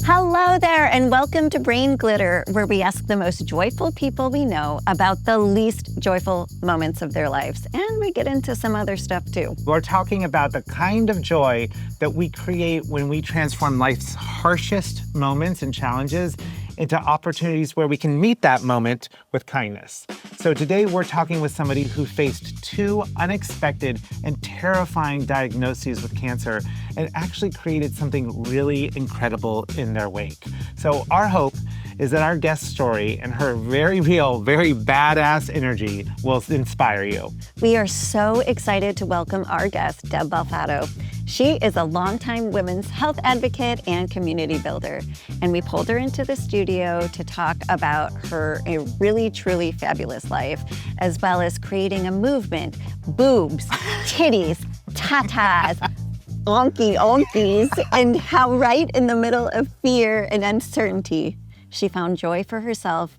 Hello there, and welcome to Brain Glitter, where we ask the most joyful people we know about the least joyful moments of their lives. And we get into some other stuff too. We're talking about the kind of joy that we create when we transform life's harshest moments and challenges into opportunities where we can meet that moment with kindness. So today we're talking with somebody who faced two unexpected and terrifying diagnoses with cancer and actually created something really incredible in their wake. So our hope is that our guest story and her very real, very badass energy will inspire you. We are so excited to welcome our guest, Deb Belfatto. She is a longtime women's health advocate and community builder. And we pulled her into the studio to talk about her a really, truly fabulous life, as well as creating a movement, boobs, titties, tatas, onkies, and how right in the middle of fear and uncertainty, she found joy for herself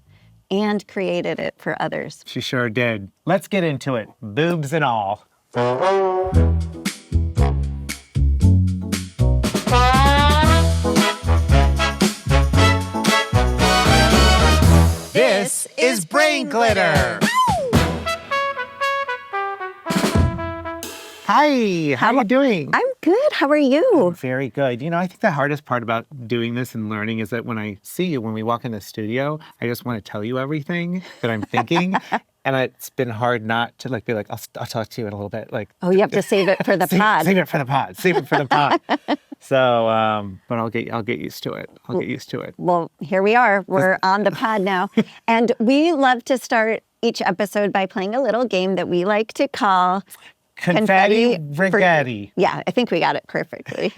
and created it for others. She sure did. Let's get into it, boobs and all. This is Brain Glitter. Hi, how are you doing? I'm good. How are you? Very good. You know, I think the hardest part about doing this and learning is that when I see you, when we walk in the studio, I just want to tell you everything that I'm thinking. And it's been hard not to be like, I'll talk to you in a little bit. Oh, you have to save it for the pod. Save it for the pod. Save it for the pod. So, but I'll get used to it. I'll get used to it. Well, here we are. We're on the pod now. And we love to start each episode by playing a little game that we like to call Confetti Regretti. Yeah, I think we got it perfectly.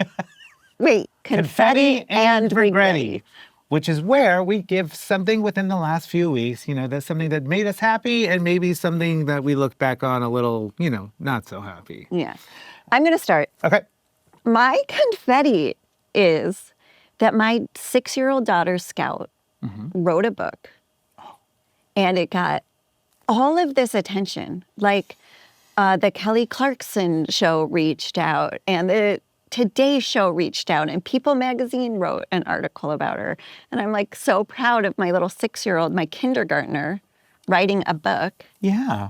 Wait, Confetti and Regretti. Which is where we give something within the last few weeks, that's something that made us happy and maybe something that we look back on a little, not so happy. Yeah. I'm going to start. Okay. My confetti is that my 6-year-old daughter, Scout, wrote a book. And it got all of this attention. The Kelly Clarkson show reached out, and the Today Show reached out, and People Magazine wrote an article about her. And I'm so proud of my little 6-year-old, my kindergartner, writing a book. Yeah.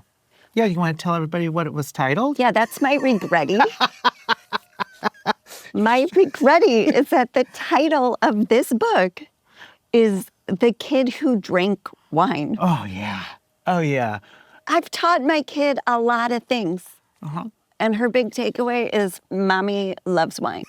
Yeah, you want to tell everybody what it was titled? Yeah, that's my regretti. My regretti is that the title of this book is The Kid Who Drank Wine. Oh, yeah. Oh, yeah. I've taught my kid a lot of things. And her big takeaway is, Mommy loves wine.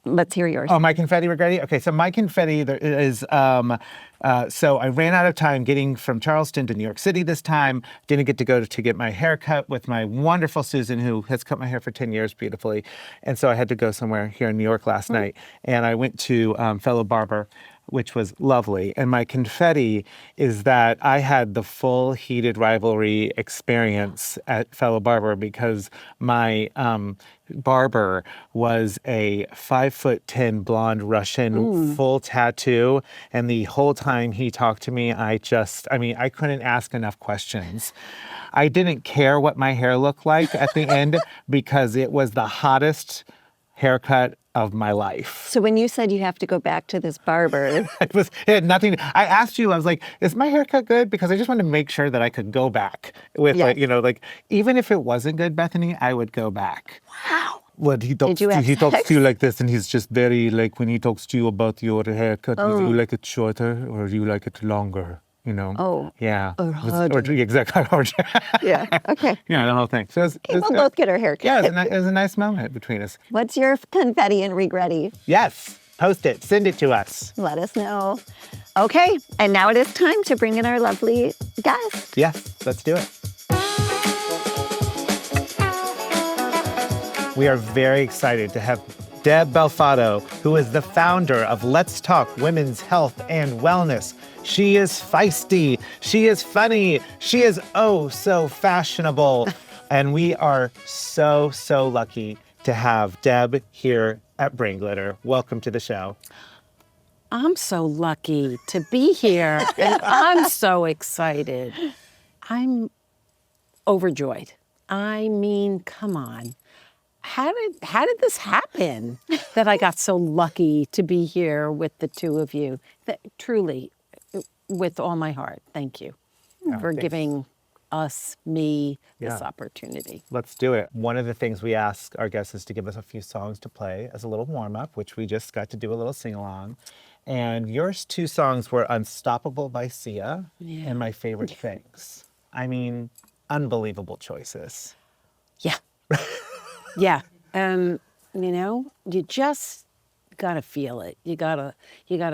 Let's hear yours. Oh, my confetti regretti? Okay, so my confetti is, so I ran out of time getting from Charleston to New York City this time. Didn't get to go to get my hair cut with my wonderful Susan, who has cut my hair for 10 years beautifully. And so I had to go somewhere here in New York last night. And I went to fellow barber, which was lovely. And my confetti is that I had the full heated rivalry experience at fellow barber because my barber was a 5'10" blonde Russian, full tattoo. And the whole time he talked to me, I couldn't ask enough questions. I didn't care what my hair looked like at the end because it was the hottest haircut of my life. So when you said you have to go back to this barber... it had nothing... I asked you, I was like, is my haircut good? Because I just wanted to make sure that I could go back with, even if it wasn't good, Bethany, I would go back. Wow. Well, he talks to you like this, and he's just very, when he talks to you about your haircut, do you like it shorter or do you like it longer? Oh. Yeah. Or harder. Exactly. Yeah, okay. Yeah, the whole thing. So we'll both get our hair cut. Yeah, it was a nice moment between us. What's your confetti and regretti? Yes. Post it. Send it to us. Let us know. Okay, and now it is time to bring in our lovely guest. Yes, let's do it. We are very excited to have Deb Belfatto, who is the founder of Let's Talk Women's Health and Wellness. She is feisty, she is funny, she is oh so fashionable. And we are so, so lucky to have Deb here at Brain Glitter. Welcome to the show. I'm so lucky to be here, and I'm so excited. I'm overjoyed. I mean, come on. how did this happen that I got so lucky to be here with the two of you? That, truly, with all my heart, thank you for thanks. giving me this Yeah. opportunity. Let's do it. One of the things we ask our guests is to give us a few songs to play as a little warm-up, which we just got to do a little sing-along. And your two songs were Unstoppable by Sia and My Favorite Things. I mean, unbelievable choices. Yeah. Yeah. You just gotta feel it. You gotta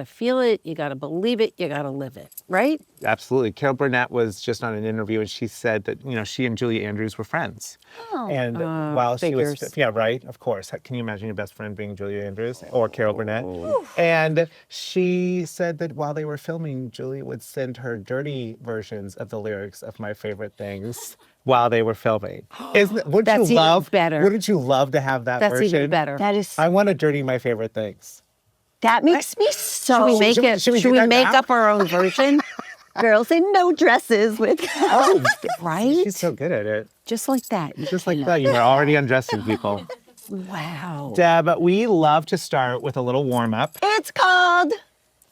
feel it, you gotta believe it, you gotta live it, right? Absolutely. Carol Burnett was just on an interview and she said that, she and Julie Andrews were friends. And while figures. she was, yeah, right, of course. Can you imagine your best friend being Julie Andrews or Carol Burnett? And she said that while they were filming, Julie would send her dirty versions of the lyrics of My Favorite Things while they were filming. Wouldn't That's you love, even better. Wouldn't you love to have that That's version? even better. That is. I want to dirty My Favorite Things. That makes me so. Should we make it? should we Should do we that make now? up our own version? Girls in no dresses with. Oh, Right? she's so good at it. Just like that. Just like that, you were already undressing people. Wow. Deb, we love to start with a little warm-up. It's called.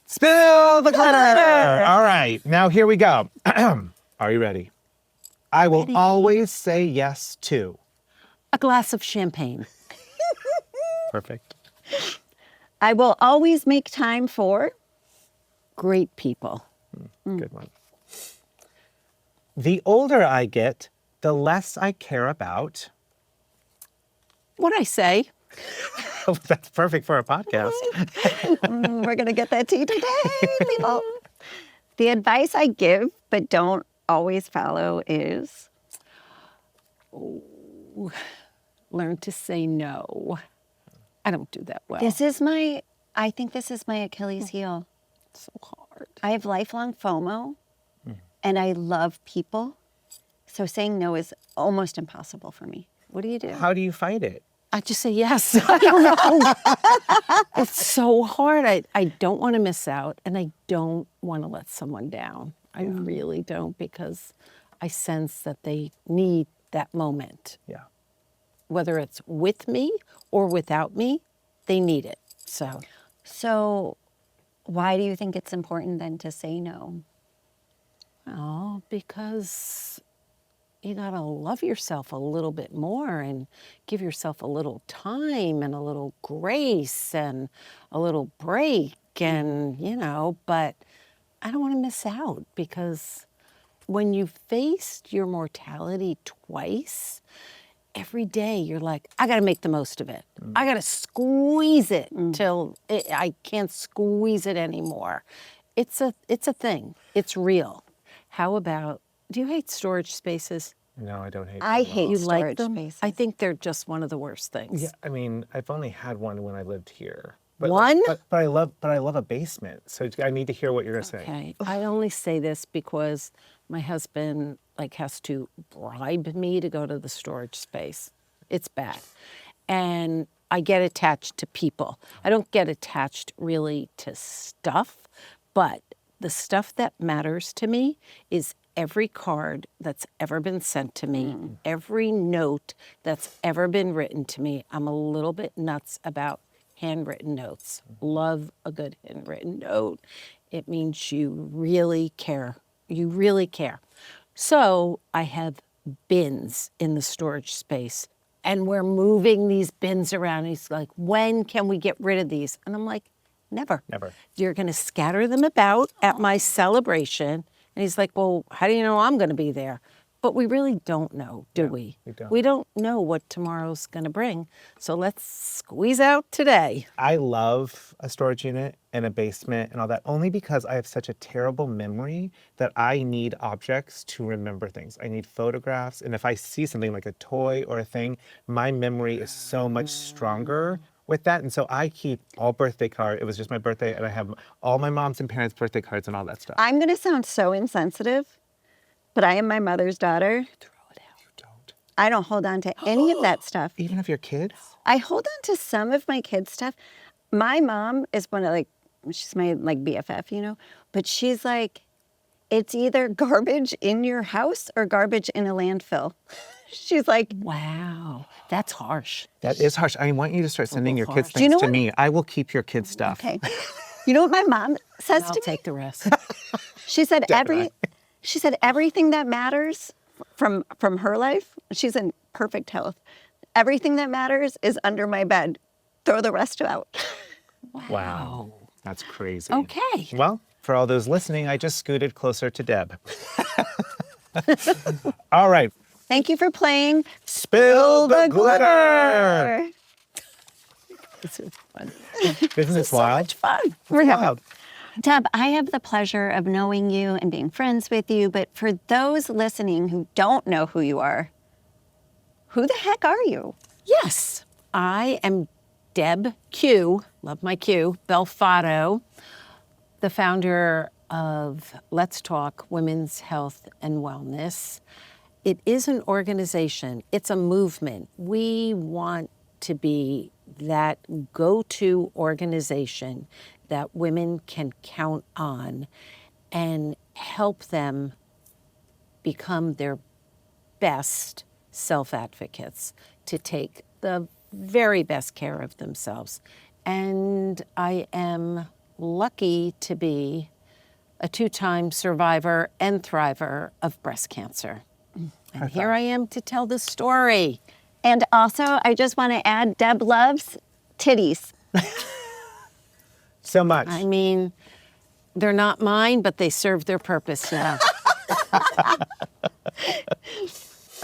Spill the glitter! All right, now here we go. Are you ready? I will always say yes to. A glass of champagne. Perfect. I will always make time for. Great people. Good one. The older I get, the less I care about. What'd I say? Oh, that's perfect for a podcast. We're going to get that tea today, people. The advice I give but don't always follow is. Learn to say no. I don't do that well. I think this is my Achilles heel. so hard. I have lifelong FOMO and I love people. So saying no is almost impossible for me. What do you do? How do you fight it? I just say yes. I don't know. It's so hard. I don't want to miss out and I don't want to let someone down. I really don't, because I sense that they need that moment. Yeah. Whether it's with me or without me, they need it. So why do you think it's important then to say no? Oh, because you gotta love yourself a little bit more and give yourself a little time and a little grace and a little break and, but I don't want to miss out, because when you faced your mortality twice, every day you're like, I gotta make the most of it. I gotta squeeze it till I can't squeeze it anymore. It's a thing. It's real. How about, do you hate storage spaces? No, I don't hate I them. hate You storage like them? spaces. I think they're just one of the worst things. Yeah, I mean, I've only had one when I lived here. But One? But I love a basement. So I need to hear what you're gonna say. Okay. I only say this because my husband has to bribe me to go to the storage space. It's bad. And I get attached to people. I don't get attached really to stuff, but the stuff that matters to me is every card that's ever been sent to me, every note that's ever been written to me. I'm a little bit nuts about handwritten notes. Love a good handwritten note. It means you really care. You really care. So I have bins in the storage space, and we're moving these bins around. He's like, when can we get rid of these? And I'm like, never. Never. You're going to scatter them about at my celebration. And he's like, well, how do you know I'm going to be there? But we really don't know, do we? we don't. We don't know what tomorrow's going to bring. So let's squeeze out today. I love a storage unit and a basement and all that, only because I have such a terrible memory that I need objects to remember things. I need photographs. And if I see something like a toy or a thing, my memory is so much stronger with that. And so I keep all birthday cards. It was just my birthday, and I have all my mom's and parents' birthday cards and all that stuff. I'm going to sound so insensitive, but I am my mother's daughter. Throw it out. You don't. I don't hold on to any of that stuff. Even of your kids? I hold on to some of my kids' stuff. My mom is one of she's my BFF, but she's like, it's either garbage in your house or garbage in a landfill. She's like, Wow, that's harsh. That is harsh. I want you to start sending your kids harsh. Do you things know to what- me. I will keep your kids' stuff. okay. You know what my mom says I'll to me? take the rest. She said Definitely. she said everything that matters from her life, she's in perfect health. Everything that matters is under my bed. Throw the rest out. Wow. That's crazy. Okay. Well, for all those listening, I just scooted closer to Deb. All right. Thank you for playing Spill the glitter. This is fun. Isn't this wild? Much fun. We're having Wild. Deb, I have the pleasure of knowing you and being friends with you, but for those listening who don't know who you are, who the heck are you? Yes, I am Deb Q, love my Q, Belfatto, the founder of Let's Talk Women's Health and Wellness. It is an organization. It's a movement. We want to be that go-to organization that women can count on and help them become their best self-advocates, to take the very best care of themselves. And I am lucky to be a 2-time survivor and thriver of breast cancer. And here I am to tell the story. And also, I just want to add, Deb loves titties. So much. I mean, they're not mine, but they serve their purpose now.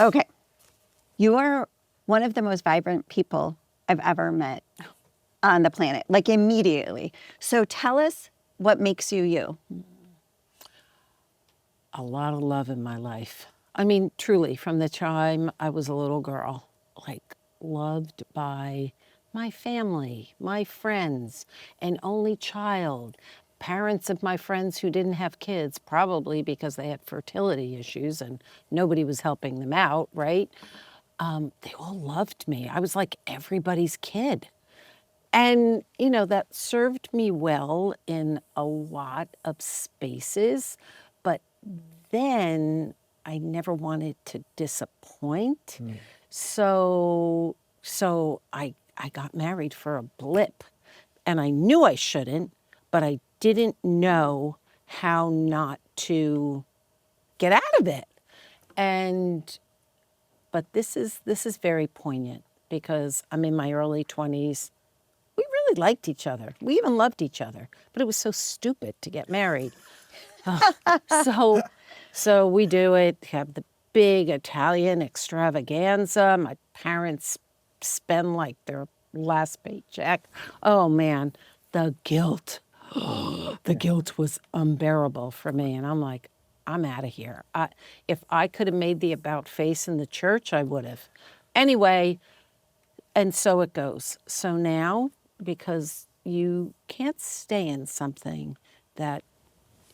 Okay. You are one of the most vibrant people I've ever met on the planet, like immediately. So tell us what makes you you. A lot of love in my life. I mean, truly, from the time I was a little girl, like loved by my family, my friends, an only child, parents of my friends who didn't have kids, probably because they had fertility issues and nobody was helping them out, right? They all loved me. I was like everybody's kid. And, you know, that served me well in a lot of spaces, but then I never wanted to disappoint. So I got married for a blip, and I knew I shouldn't, but I didn't know how not to get out of it. But this is very poignant because I'm in my early 20s. We really liked each other. We even loved each other, but it was so stupid to get married. So we do it, have the big Italian extravaganza. My parents spend like their last paycheck. Oh man, the guilt. The guilt was unbearable for me. And I'm like, I'm out of here. If I could have made the about face in the church, I would have. Anyway, and so it goes. So now, because you can't stay in something that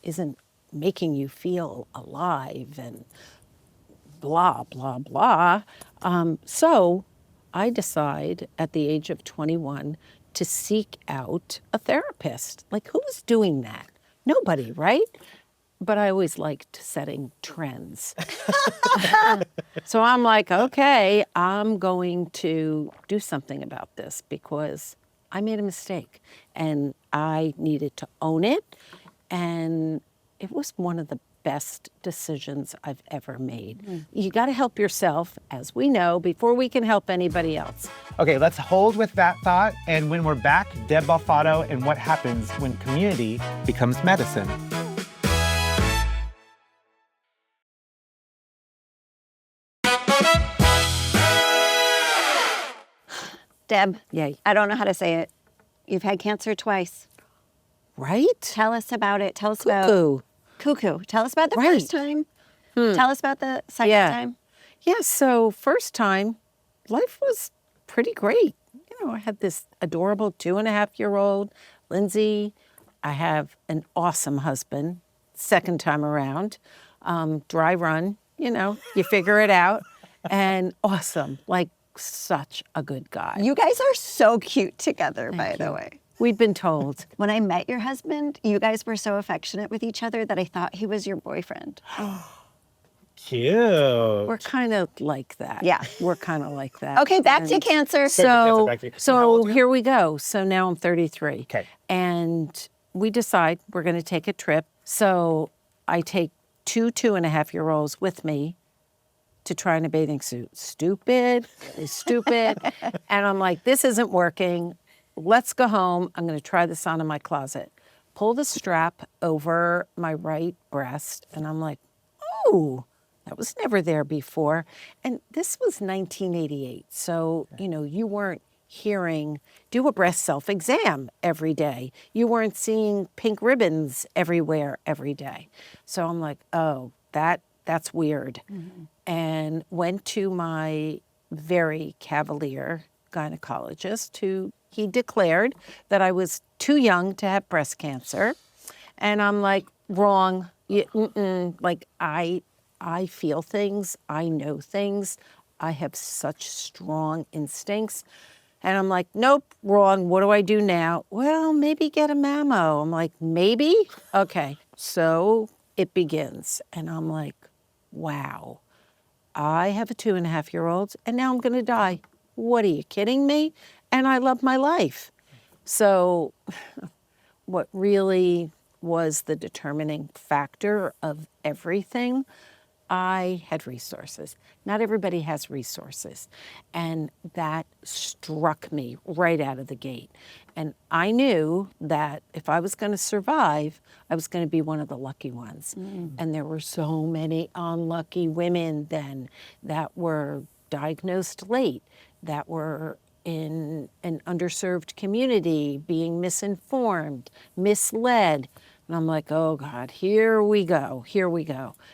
isn't making you feel alive and blah, blah, blah. So I decide at the age of 21 to seek out a therapist. Like, who was doing that? Nobody, right? But I always liked setting trends. So I'm like, okay, I'm going to do something about this because I made a mistake and I needed to own it. And it was one of the best decisions I've ever made. You got to help yourself, as we know, before we can help anybody else. Okay, let's hold with that thought. And when we're back, Deb Belfatto and what happens when community becomes medicine. Deb, Yay. I don't know how to say it. You've had cancer twice. Right? Tell us about it. Tell us about Cuckoo. cuckoo. Tell us about the Right. first time. Tell us about the second Yeah. time. Yeah, so first time, life was pretty great. You know, I had this adorable 2.5-year-old, Lindsay. I have an awesome husband, second time around. Dry run, you know, you figure it out. And awesome, like such a good guy. You guys are so cute together, by the way. We'd been told. When I met your husband, you guys were so affectionate with each other that I thought he was your boyfriend. Cute. We're kind of like that. Yeah. We're kind of like that. Okay, back to cancer. So, back to you. How so old are you? here we go. So now I'm 33. Okay. And we decide we're going to take a trip. So I take 2.5-year-olds with me to try in a bathing suit. Stupid. And I'm like, this isn't working. Let's go home. I'm going to try this on in my closet. Pull the strap over my right breast. And I'm like, oh, that was never there before. And this was 1988. So, you weren't hearing, do a breast self-exam every day. You weren't seeing pink ribbons everywhere every day. So I'm like, oh, that's weird. Mm-hmm. And went to my very cavalier gynecologist who he declared that I was too young to have breast cancer. And I'm like, wrong. Like I feel things. I know things. I have such strong instincts. And I'm like, nope, wrong. What do I do now? Well, maybe get a mammo. I'm like, maybe? Okay. So it begins. And I'm like, wow, I have a 2.5-year-old and now I'm going to die. What are you kidding me? And I love my life. So what really was the determining factor of everything, I had resources. Not everybody has resources. And that struck me right out of the gate. And I knew that if I was going to survive, I was going to be one of the lucky ones. Mm. And there were so many unlucky women then that were diagnosed late, that were in an underserved community, being misinformed, misled. And I'm like, oh God, here we go.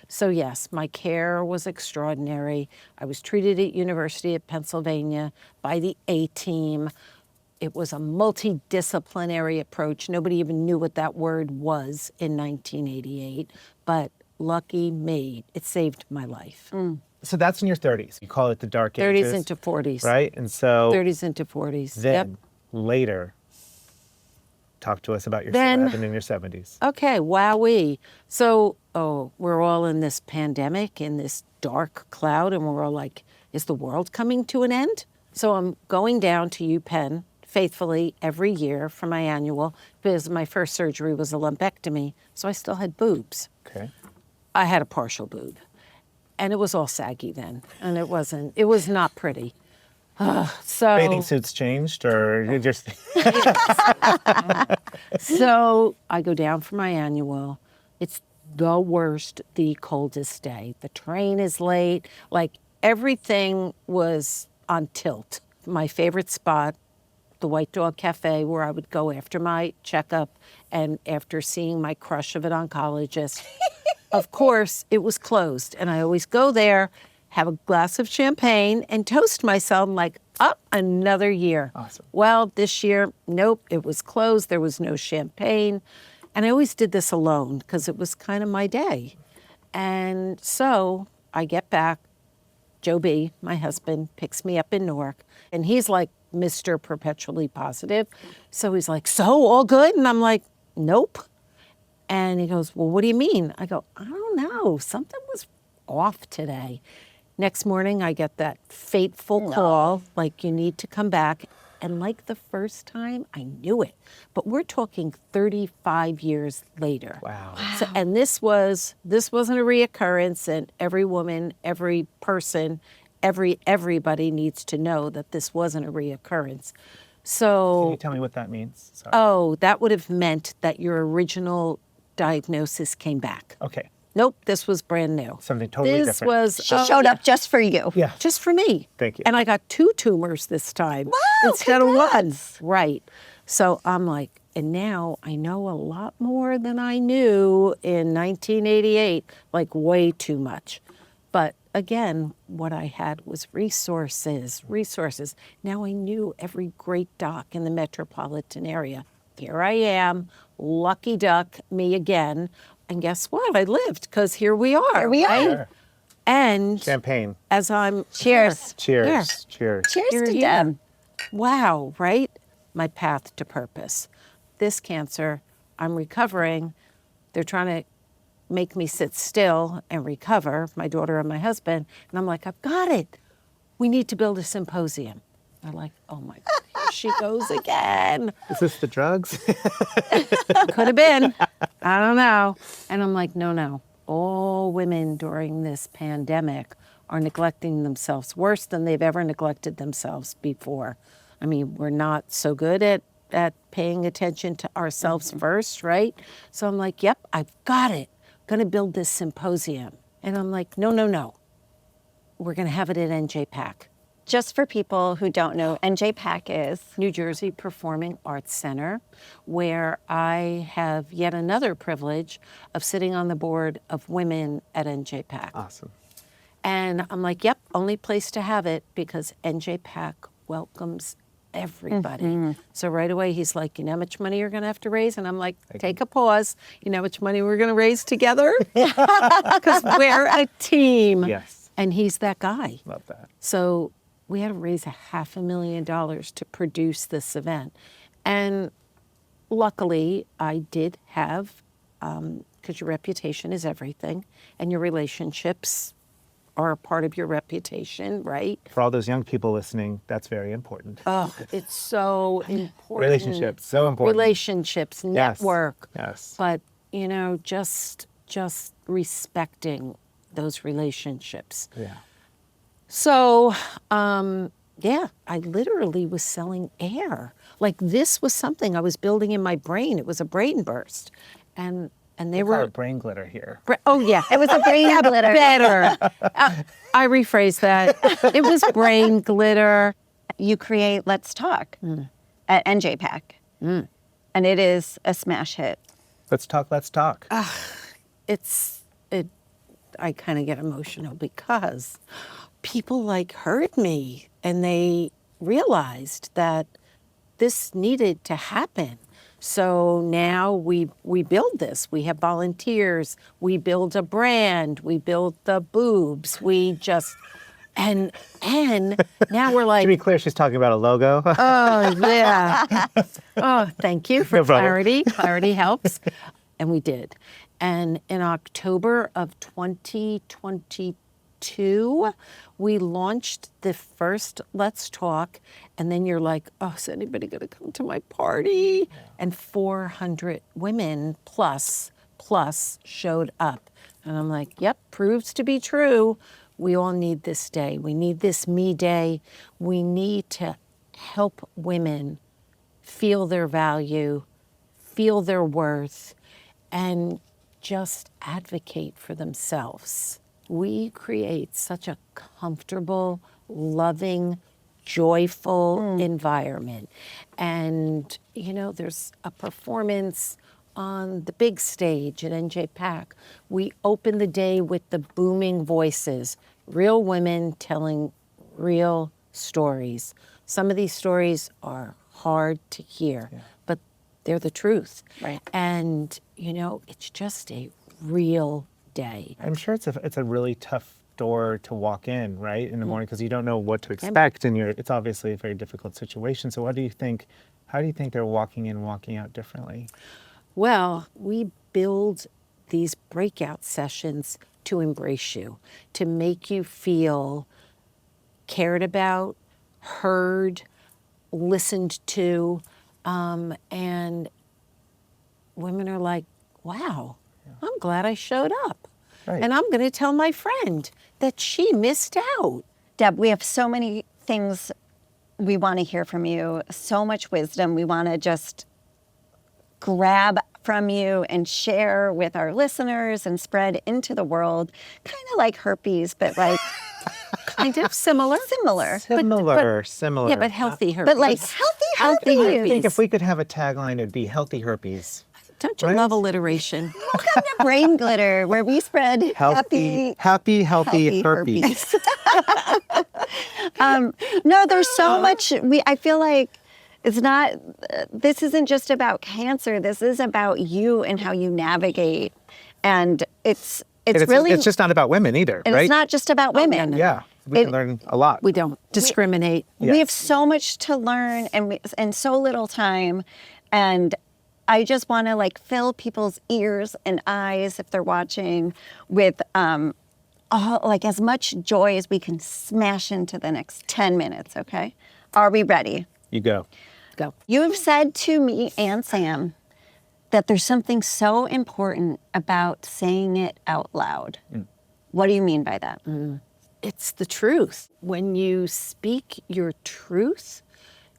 So yes, my care was extraordinary. I was treated at University of Pennsylvania by the A-team. It was a multidisciplinary approach. Nobody even knew what that word was in 1988, but lucky me, it saved my life. Mm. So that's in your 30s. You call it the dark 30s ages. into 40s. Right? And so 30s into 40s. Then later, talk to us about your happened in your 70s. Okay, wowee. So, we're all in this pandemic, in this dark cloud, and we're all like, is the world coming to an end? So I'm going down to UPenn faithfully every year for my annual, because my first surgery was a lumpectomy, so I still had boobs. Okay. I had a partial boob, and it was all saggy then, and it was not pretty. So bathing suits changed, or you just? So I go down for my annual. It's the worst, the coldest day. The train is late. Like everything was on tilt. My favorite spot, the White Dog Cafe, where I would go after my checkup and after seeing my crush of an oncologist. Of course, it was closed, and I always go there, have a glass of champagne, and toast myself like, up another year. Awesome. Well, this year, nope, it was closed. There was no champagne. And I always did this alone because it was kind of my day. And so I get back. Joe B., my husband, picks me up in Newark. And he's like Mr. Perpetually Positive. So he's like, so all good? And I'm like, nope. And he goes, well, what do you mean? I go, I don't know. Something was off today. Next morning, I get that fateful call, like, you need to come back. And like the first time, I knew it. But we're talking 35 years later. Wow. So, and this wasn't a reoccurrence, and every woman, every person, everybody needs to know that this wasn't a reoccurrence. So, can you tell me what that means? Sorry. Oh, that would have meant that your original diagnosis came back. Okay. Nope, this was brand new. Something totally different. She showed up just for you. Yeah. Just for me. Thank you. And I got 2 tumors this time instead of 1. Right. So I'm like, and now I know a lot more than I knew in 1988, like way too much. But again, what I had was resources. Now I knew every great doc in the metropolitan area. Here I am, lucky duck, me again. And guess what? I lived, because here we are. Here we are. Sure. And Champagne. as I'm... Cheers. Cheers. Cheers. Cheers Here, to here. Deb. Wow, right? my path to purpose. This cancer, I'm recovering. They're trying to make me sit still and recover, my daughter and my husband. And I'm like, I've got it. We need to build a symposium. They're like, oh my God, here she goes again. Is this the drugs? Could have been. I don't know. And I'm like, no. All women during this pandemic are neglecting themselves worse than they've ever neglected themselves before. I mean, we're not so good at paying attention to ourselves first, right? So I'm like, yep, I've got it. Going to build this symposium. And I'm like, no. We're going to have it at NJPAC. Just for people who don't know, NJPAC is New Jersey Performing Arts Center, where I have yet another privilege of sitting on the board of women at NJPAC. Awesome. And I'm like, yep, only place to have it because NJPAC welcomes everybody. So right away, he's like, you know how much money you're going to have to raise? And I'm like, take a pause. You know how much money we're going to raise together? Because we're a team. Yes. And he's that guy. Love that. So we had to raise $500,000 to produce this event. And luckily, I did have, because your reputation is everything, and your relationships are a part of your reputation, right? For all those young people listening, that's very important. Oh, it's so important. Relationships, so important. Relationships, Yes. network. Yes. But, you know, just respecting those relationships. Yeah. So, yeah, I literally was selling air. Like this was something I was building in my brain. It was a brain burst. And they We call were... it brain glitter here. Oh, yeah. it was a brain glitter. Better. I rephrase that. It was brain glitter. You create Let's Talk at NJPAC, and it is a smash hit. Let's talk. I kind of get emotional because people like heard me and they realized that this needed to happen. So now we build this. We have volunteers. We build a brand. We build the boobs. We just and now we're like. To be clear, she's talking about a logo. Oh yeah. Oh, thank you for No problem. clarity. Clarity helps. And we did. And in October of 2022, we launched the first Let's Talk. And then you're like, oh, is anybody going to come to my party? Yeah. And 400 women plus showed up. And I'm like, yep, proves to be true. We all need this day. We need this me day. We need to help women feel their value, feel their worth, and just advocate for themselves. We create such a comfortable, loving, joyful environment. And, you know, there's a performance on the big stage at NJPAC. We open the day with the booming voices, real women telling real stories. Some of these stories are hard to hear, but they're the truth. Right. And, you know, it's just a real day. I'm sure it's a really tough door to walk in, right, in the morning, because you don't know what to expect, and it's obviously a very difficult situation. So how do you think they're walking in, walking out differently? Well, we build these breakout sessions to embrace you, to make you feel cared about, heard, listened to, and women are like, wow, I'm glad I showed up. Right. And I'm going to tell my friend that she missed out. Deb, we have so many things we want to hear from you, so much wisdom we want to just grab from you and share with our listeners and spread into the world, kind of like herpes, but like Kind of similar. similar. Similar. Yeah, but healthy herpes. But like healthy I herpes. think if we could have a tagline, it'd be healthy herpes. Don't you right? love alliteration? Welcome to Brain Glitter, where we spread happy herpes. No, there's so much. I feel like it's not. This isn't just about cancer. This is about you and how you navigate, and it's really. It's just not about women either, and right? it's not just about women. no. Yeah. we can learn a lot. We don't discriminate. We have so much to learn and so little time. And I just want to like fill people's ears and eyes if they're watching with like as much joy as we can smash into the next 10 minutes, okay? Are we ready? You go. Go. You have said to me and Sam that there's something so important about saying it out loud. What do you mean by that? It's the truth. When you speak your truth,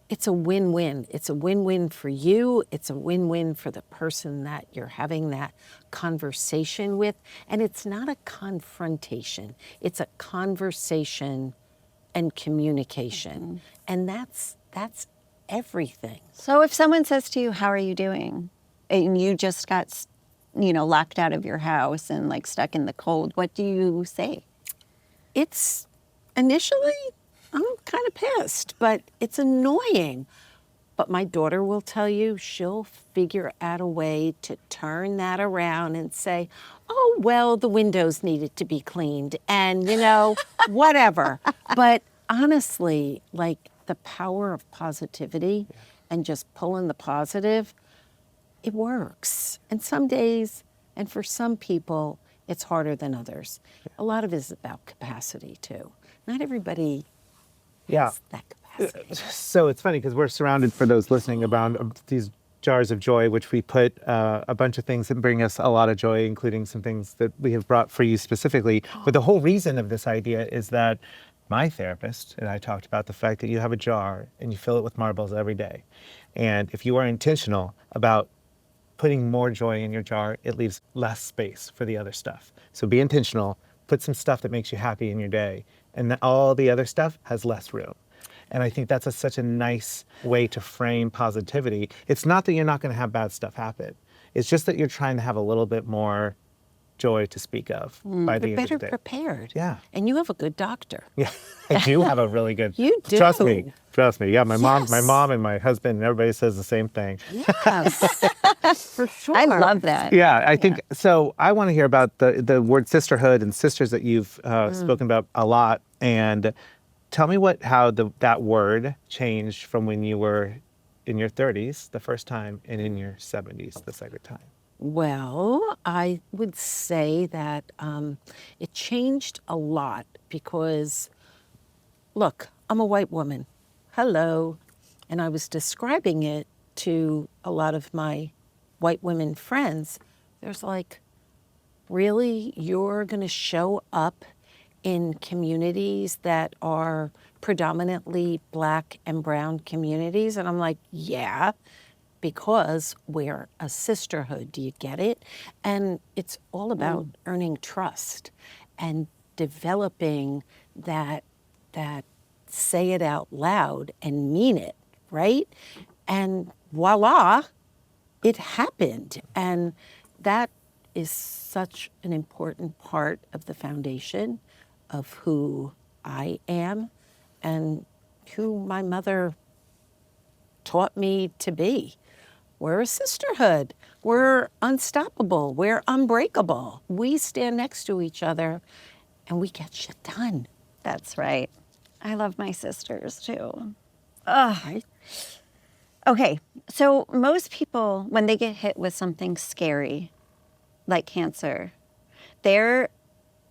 it's a win-win. It's a win-win for you. It's a win-win for the person that you're having that conversation with. And it's not a confrontation. It's a conversation and communication. And that's everything. So if someone says to you, how are you doing? And you just got, locked out of your house and like stuck in the cold, what do you say? It's initially, I'm kind of pissed, but it's annoying. But my daughter will tell you she'll figure out a way to turn that around and say, oh, well, the windows needed to be cleaned and, whatever. But honestly, like the power of positivity and just pulling the positive, it works. And some days, and for some people, it's harder than others. A lot of it is about capacity, too. Not everybody has that capacity. So it's funny because we're surrounded, for those listening, about these jars of joy, which we put a bunch of things that bring us a lot of joy, including some things that we have brought for you specifically. But the whole reason of this idea is that my therapist and I talked about the fact that you have a jar and you fill it with marbles every day. And if you are intentional about putting more joy in your jar, it leaves less space for the other stuff. So be intentional, put some stuff that makes you happy in your day, and all the other stuff has less room. And I think that's such a nice way to frame positivity. It's not that you're not going to have bad stuff happen. It's just that you're trying to have a little bit more joy to speak of by the You're end of the better day. prepared. Yeah. And you have a good doctor. Yeah, I do have a really good. You do. Trust me. Yeah, my Yes. mom, and my husband, and everybody says the same thing. Yes, for sure. I love that. Yeah, I think so. I want to hear about the word sisterhood and sisters that you've spoken about a lot, and tell me how that word changed from when you were in your 30s the first time and in your 70s the second time. Well, I would say that it changed a lot because, look, I'm a white woman. Hello. And I was describing it to a lot of my white women friends. There's like, really? You're going to show up in communities that are predominantly Black and brown communities? And I'm like, yeah. Because we're a sisterhood. Do you get it? And it's all about earning trust and developing that say it out loud and mean it, right? And voila, it happened. And that is such an important part of the foundation of who I am and who my mother taught me to be. We're a sisterhood. We're unstoppable. We're unbreakable. We stand next to each other and we get shit done. That's right. I love my sisters too. Right? Okay, so most people, when they get hit with something scary, like cancer, their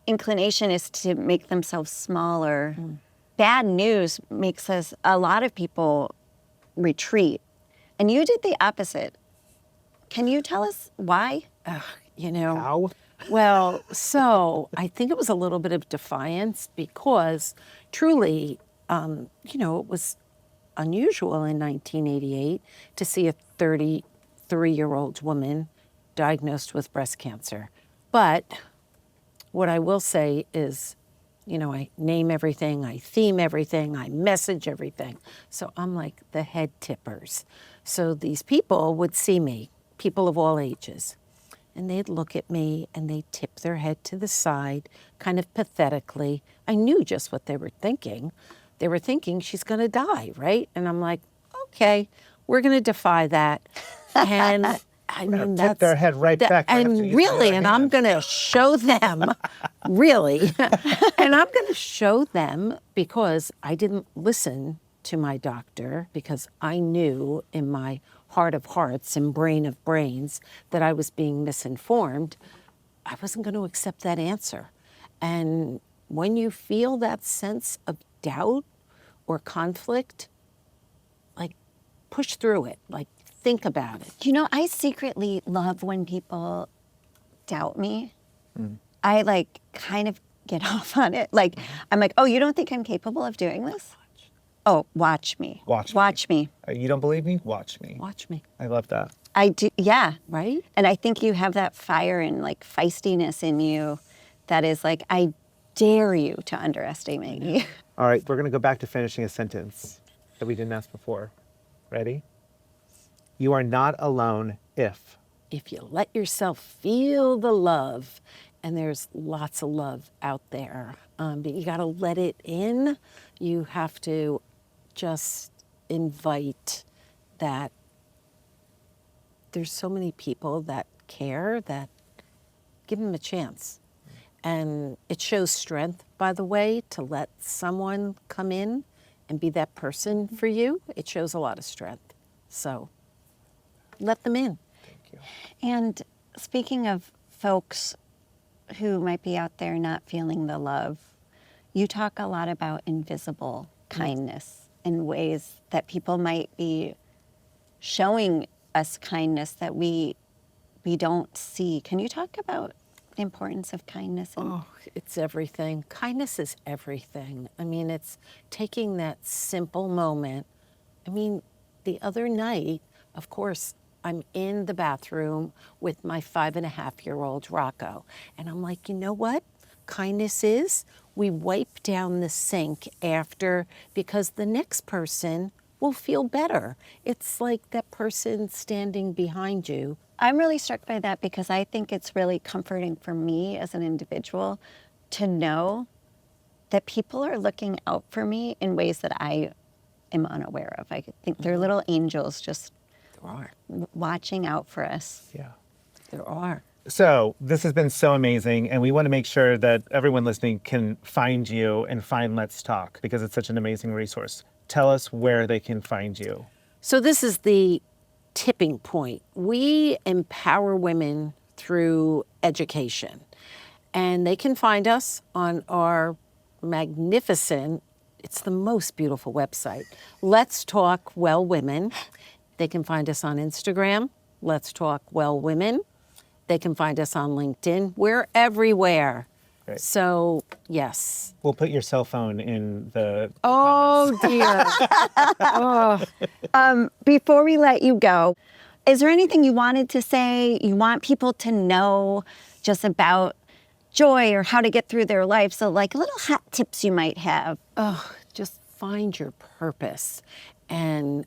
inclination is to make themselves smaller. Bad news makes a lot of people retreat. And you did the opposite. Can you tell us why? How? Well, so I think it was a little bit of defiance because truly, it was unusual in 1988 to see a 33-year-old woman diagnosed with breast cancer. But what I will say is, I name everything, I theme everything, I message everything. So I'm like the head tippers. So these people would see me, people of all ages, and they'd look at me and they'd tip their head to the side, kind of pathetically. I knew just what they were thinking. They were thinking she's going to die, right? And I'm like, okay, we're going to defy that. And I mean, Tip that's their head right back. And really, and I'm going to show them, really, and I'm going to show them because I didn't listen to my doctor because I knew in my heart of hearts and brain of brains that I was being misinformed. I wasn't going to accept that answer. And when you feel that sense of doubt or conflict, like push through it, like think about it. You know, I secretly love when people doubt me. I like kind of get off on it. Like, I'm like, oh, you don't think I'm capable of doing this? Oh, watch me. Watch me. You don't believe me? Watch me. Watch me, I love that. I do, yeah. right? And I think you have that fire and like feistiness in you that is like, I dare you to underestimate me. All right, we're going to go back to finishing a sentence that we didn't ask before. Ready? You are not alone if. If you let yourself feel the love, and there's lots of love out there, but you got to let it in. You have to just invite that. There's so many people that care, that give them a chance. And it shows strength, by the way, to let someone come in and be that person for you. It shows a lot of strength. So let them in. Thank you. And speaking of folks who might be out there not feeling the love, you talk a lot about invisible kindness in ways that people might be showing us kindness that we don't see. Can you talk about the importance of kindness? Oh, it's everything. Kindness is everything. I mean, it's taking that simple moment. I mean, the other night, of course, I'm in the bathroom with my 5.5-year-old Rocco. And I'm like, you know what kindness is? We wipe down the sink after because the next person will feel better. It's like that person standing behind you. I'm really struck by that because I think it's really comforting for me as an individual to know that people are looking out for me in ways that I am unaware of. I think they're little angels just There are. watching out for us. Yeah. There are. So this has been so amazing, and we want to make sure that everyone listening can find you and find Let's Talk because it's such an amazing resource. Tell us where they can find you. So this is the tipping point. We empower women through education, and they can find us on our magnificent, it's the most beautiful website, Let's Talk Well Women. They can find us on Instagram, Let's Talk Well Women. They can find us on LinkedIn. We're everywhere. Great. So, yes. We'll put your cell phone in the Oh, dear. Oh. Before we let you go, is there anything you wanted to say, you want people to know just about joy or how to get through their life? So like little hot tips you might have. Oh, just find your purpose and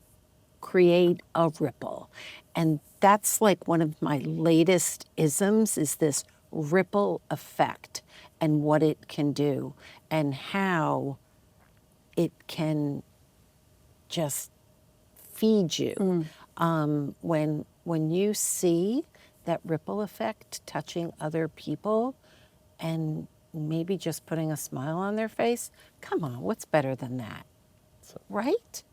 create a ripple. And that's like one of my latest isms is this ripple effect and what it can do and how it can just feed you. When you see that ripple effect touching other people and maybe just putting a smile on their face, come on, what's better than that? Right?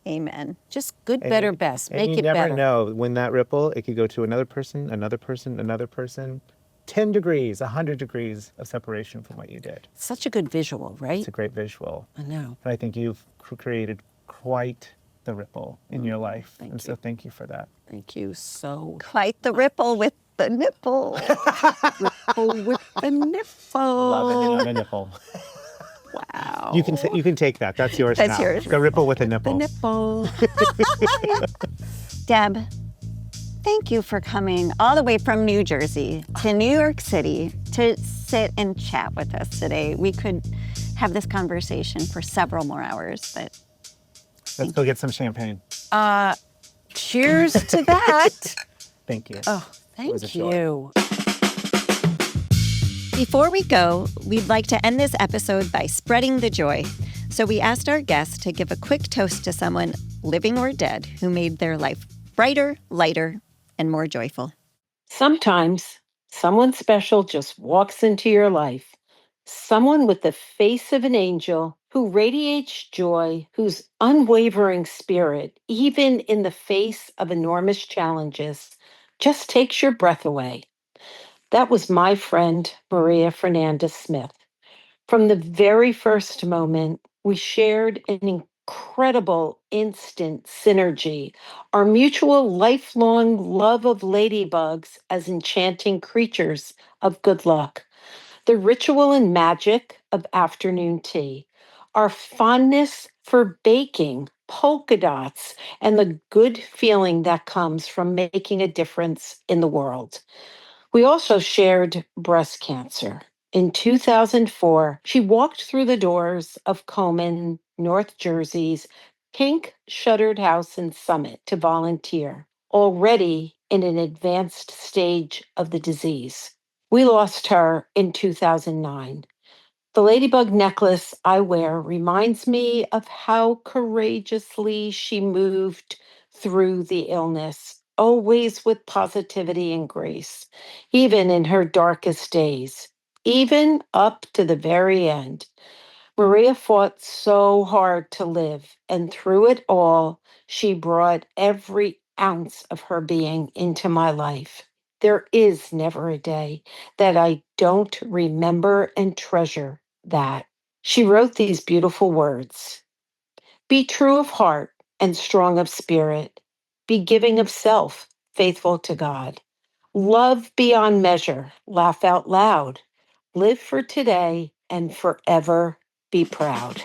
Amen. Just good, better, best. Make and it you never better. know when that ripple, it could go to another person, another person, another person. 10 degrees, 100 degrees of separation from what you did. Such a good visual, right? It's a great visual. I know. And I think you've created quite the ripple in your life. Thank So thank you for that. Thank you so Quite the ripple with the nipple. ripple with the nipple. Love it on a nipple. Wow. You can take that. That's yours That's now. yours. Go ripple with a nipple. Nipple. Deb, thank you for coming all the way from New Jersey to New York City to sit and chat with us today. We could have this conversation for several more hours, but Let's go get some champagne. Cheers to that. Thank you. Oh, was a thank joy. you. before we go, we'd like to end this episode by spreading the joy. So we asked our guests to give a quick toast to someone, living or dead, who made their life brighter, lighter, and more joyful. Sometimes someone special just walks into your life. Someone with the face of an angel who radiates joy, whose unwavering spirit, even in the face of enormous challenges, just takes your breath away. That was my friend, Maria Fernandez Smith. From the very first moment, we shared an incredible instant synergy, our mutual lifelong love of ladybugs as enchanting creatures of good luck, the ritual and magic of afternoon tea, our fondness for baking, polka dots, and the good feeling that comes from making a difference in the world. We also shared breast cancer. In 2004, she walked through the doors of Komen, North Jersey's pink shuttered house in Summit to volunteer, already in an advanced stage of the disease. We lost her in 2009. The ladybug necklace I wear reminds me of how courageously she moved through the illness, always with positivity and grace, even in her darkest days, even up to the very end. Maria fought so hard to live, and through it all, she brought every ounce of her being into my life. There is never a day that I don't remember and treasure that. She wrote these beautiful words: Be true of heart and strong of spirit. Be giving of self, faithful to God. Love beyond measure, laugh out loud. Live for today and forever be proud.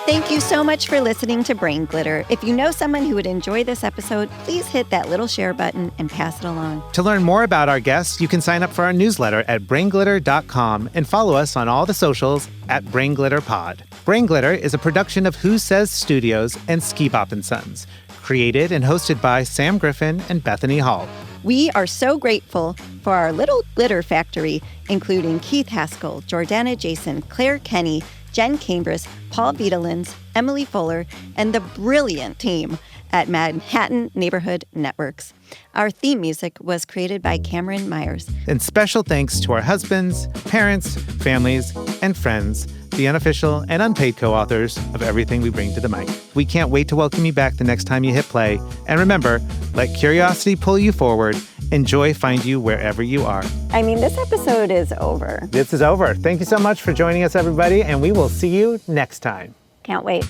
Thank you so much for listening to Brain Glitter. If you know someone who would enjoy this episode, please hit that little share button and pass it along. To learn more about our guests, you can sign up for our newsletter at brainglitter.com and follow us on all the socials at BrainGlitterPod. Brain Glitter is a production of Who Says Studios and Skeebop & Sons, created and hosted by Sam Griffin and Bethany Hall. We are so grateful for our little glitter factory, including Keith Haskel, Jordana Jason, Clare Kenny, Jenn Cambras, Paul Vitolins, Emily Fuller, and the brilliant team at Manhattan Neighborhood Networks. Our theme music was created by Cameron Myers. And special thanks to our husbands, parents, families, and friends, the unofficial and unpaid co-authors of everything we bring to the mic. We can't wait to welcome you back the next time you hit play. And remember, let curiosity pull you forward and joy find you wherever you are. I mean, this episode is over. This is over. Thank you so much for joining us, everybody, and we will see you next time. Can't wait.